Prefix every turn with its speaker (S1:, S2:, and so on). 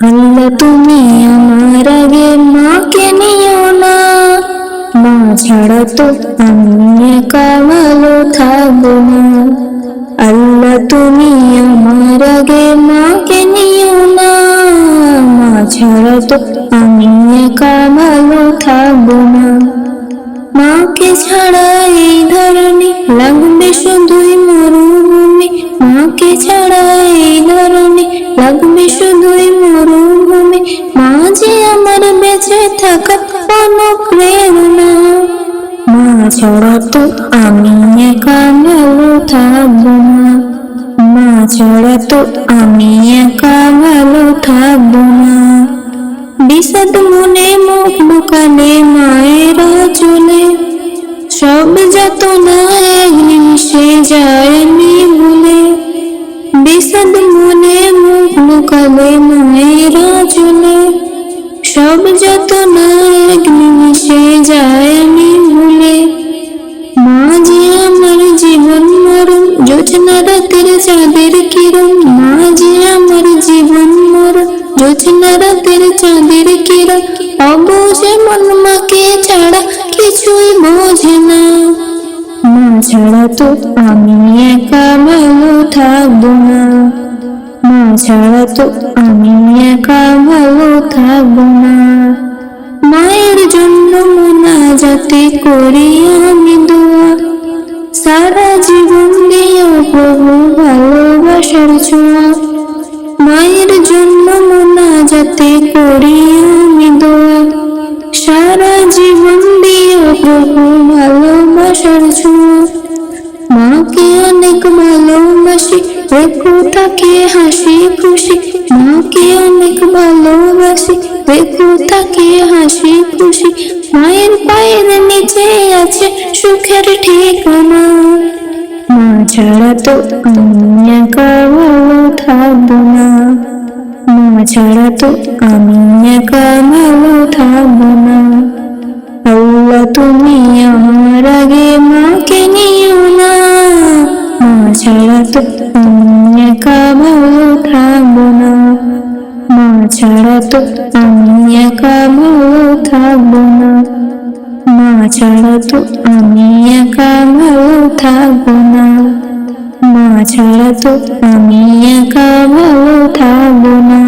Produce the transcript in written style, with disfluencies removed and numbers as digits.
S1: আল্লাহ তুমি আমার আগে মাকে নিও না, মা ছাড়া তো আমি একা ভালো থাকবো না। আল্লাহ তুমি আমার আগে মাকে নিও না, মা ছাড়া তো আমি একা ভালো থাকবো না। মাকে ছাড়া এই ধরনী লাগবে শুধুই মরুভূমি, মাকে ছাড়া এই ধরনী লাগবে শুধুই মরুভূমি। মা যে আমার বেঁচে থাকা অনুপ্রেরণা, মা ছাড়া তো আমি একা ভালো থাকবো না। মা ছাড়া তো আমি একা ভালো থাকবো না। বিষাদ মনে মুখ লুকালে মায়েরা চলে, সব যাতনা এক নিমিষে যায় আমি ভুলে। বিষাদ মনে মুখ লুকালে মায়েরা চলে, সব যাতনা এক নিমিষে যায় আমি ভুলে। মা যে আমার জীবন মরণ, জোছনা রাতের চাঁদের কিরণ। মা যে আমার জীবন মরণ, জোছনা রাতের চাঁদের কিরণ। অবুঝে মন মাকে ছাড়া কিছুই বোঝে না, মা ছাড়া তো আমি একা ভালো থাকবো না। মা ছাড়া তো আমি একা ভালো থাকবো না। মায়ের জন্য মোনাজাতে করি আমি দোয়া, সারা জীবন দিও প্রভু ভালোবাসার ছোঁয়া। মায়ের জন্য মোনাজাতে করি আমি দোয়া, সারা জীবন দিও প্রভু ভালোবাসার ছোঁয়া। মাকে অনেক ভালোবাসি, রেখো তাকে হাসি খুশি। মাকে অনেক ভালোবাসি, রেখো তাকে হাসি খুশি। মায়ের পায়ের নিচে আছে সুখের ঠিকানা, মা ছাড়া তো আমি একা ভালো থাকবো না। মা ছাড়া তো আমি একা ভালো থাকবো না। আল্লাহ তুমি আমার আগে মাকে নিও না, মা ছাড়া তো আমি একা ভালো থাকবো না। মা ছাড়া তো আমি একা ভালো থাকবো না। মা ছাড়া তো আমি একা ভালো থাকবো না। মা ছাড়া তো আমি একা ভালো থাকবো না।